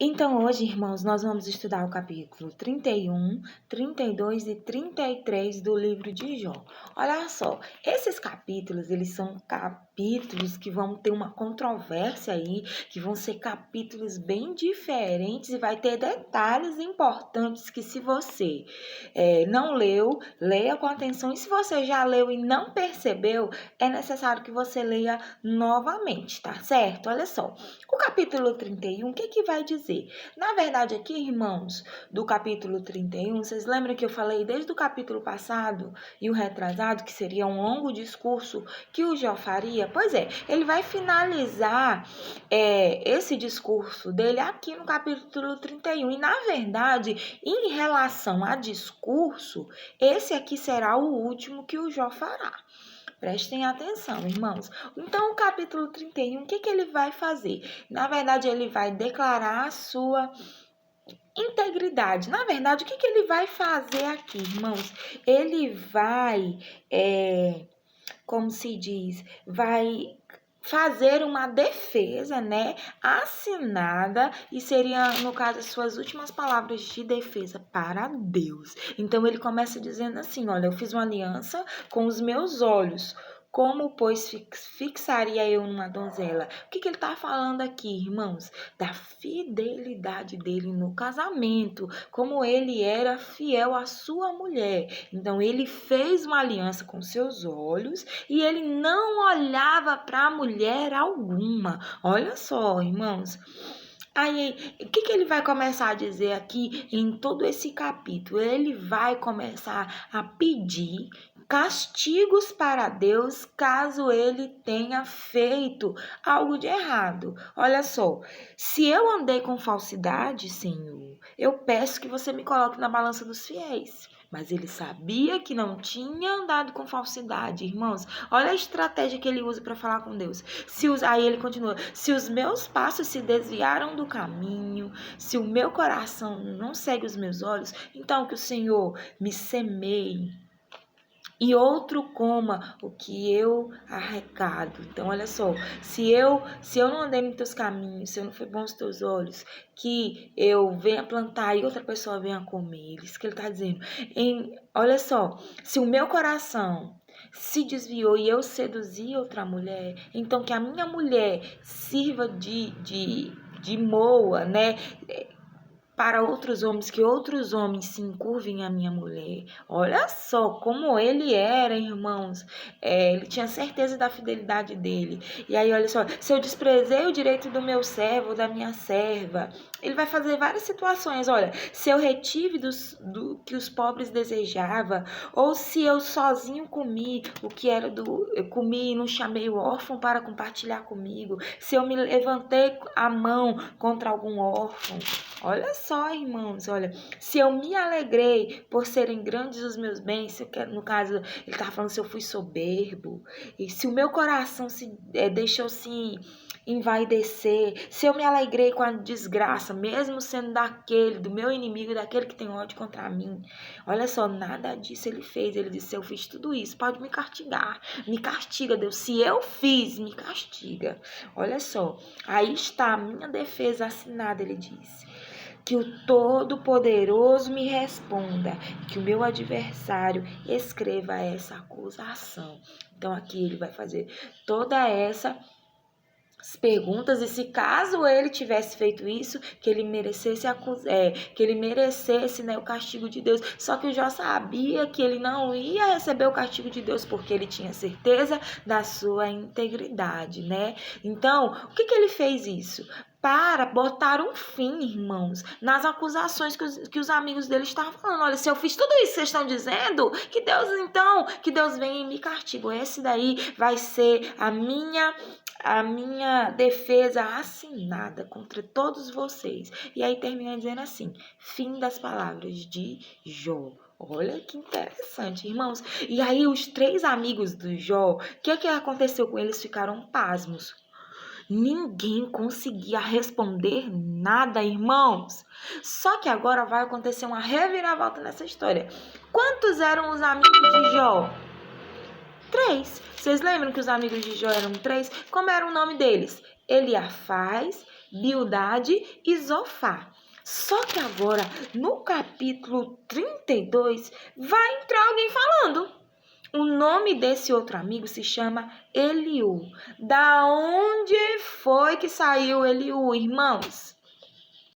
Então, hoje, irmãos, nós vamos estudar o capítulo 31, 32 e 33 do livro de Jó. Olha só, esses capítulos, eles são capítulos que vão ter uma controvérsia aí, que vão ser capítulos bem diferentes e vai ter detalhes importantes que se você não leu, leia com atenção. E se você já leu e não percebeu, é necessário que você leia novamente, tá certo? Olha só, o capítulo 31, o que vai dizer? Na verdade, aqui, irmãos, do capítulo 31, vocês lembram que eu falei desde o capítulo passado e o retrasado, que seria um longo discurso que o Jó faria? Pois é, ele vai finalizar esse discurso dele aqui no capítulo 31. E, na verdade, em relação a discurso, esse aqui será o último que o Jó fará. Prestem atenção, irmãos. Então, o capítulo 31, o que ele vai fazer? Na verdade, ele vai declarar a sua integridade. Na verdade, o que ele vai fazer aqui, irmãos? Ele vai, como se diz, vai fazer uma defesa, né, assinada, e seria, no caso, as suas últimas palavras de defesa para Deus. Então, ele começa dizendo assim, olha, eu fiz uma aliança com os meus olhos. Como, pois, fixaria eu numa donzela? O que ele está falando aqui, irmãos? Da fidelidade dele no casamento, como ele era fiel à sua mulher. Então, ele fez uma aliança com seus olhos e ele não olhava para mulher alguma. Olha só, irmãos. Aí, o que ele vai começar a dizer aqui em todo esse capítulo? Ele vai começar a pedir castigos para Deus caso ele tenha feito algo de errado. Olha só, se eu andei com falsidade, Senhor, eu peço que você me coloque na balança dos fiéis. Mas ele sabia que não tinha andado com falsidade, irmãos. Olha a estratégia que ele usa para falar com Deus. Aí ele continua: se os meus passos se desviaram do caminho, se o meu coração não segue os meus olhos, então que o Senhor me semeie e outro coma o que eu arrecado. Então, olha só, se eu não andei nos teus caminhos, se eu não fui bom aos teus olhos, que eu venha plantar e outra pessoa venha comer. Isso que ele está dizendo. Olha só, se o meu coração se desviou e eu seduzi outra mulher, então que a minha mulher sirva de moa, né? Para outros homens, que outros homens se encurvem à minha mulher. Olha só como ele era, irmãos. Ele tinha certeza da fidelidade dele. E aí, olha só, se eu desprezei o direito do meu servo, da minha serva, ele vai fazer várias situações. Olha, se eu retive do que os pobres desejavam, ou se eu sozinho comi o que era eu comi e não chamei o órfão para compartilhar comigo, se eu me levantei a mão contra algum órfão. Olha só, irmãos, olha, se eu me alegrei por serem grandes os meus bens, no caso, ele estava falando se eu fui soberbo, e se o meu coração deixou se envaidecer, se eu me alegrei com a desgraça, mesmo sendo do meu inimigo, daquele que tem ódio contra mim. Olha só, nada disso ele fez. Ele disse: eu fiz tudo isso, pode me castigar. Me castiga, Deus. Se eu fiz, me castiga. Olha só, aí está a minha defesa assinada, ele disse. Que o Todo-Poderoso me responda, que o meu adversário escreva essa acusação. Então, aqui ele vai fazer toda essa perguntas, e se caso ele tivesse feito isso, que ele merecesse o castigo de Deus. Só que o Jó sabia que ele não ia receber o castigo de Deus, porque ele tinha certeza da sua integridade, né? Então, o que ele fez isso? Para botar um fim, irmãos, nas acusações que os amigos dele estavam falando. Olha, se eu fiz tudo isso que vocês estão dizendo, que Deus venha e me castigue. Esse daí vai ser a minha defesa assinada contra todos vocês. E aí termina dizendo assim: fim das palavras de Jó. Olha que interessante, irmãos. E aí os 3 amigos do Jó, o que aconteceu com eles? Ficaram pasmos. Ninguém conseguia responder nada, irmãos. Só que agora vai acontecer uma reviravolta nessa história. Quantos eram os amigos de Jó? 3. Vocês lembram que os amigos de Jó eram 3? Como era o nome deles? Eliafaz, Bildade e Zofar. Só que agora, no capítulo 32, vai entrar alguém falando. O nome desse outro amigo se chama Eliú. Da onde foi que saiu Eliú, irmãos?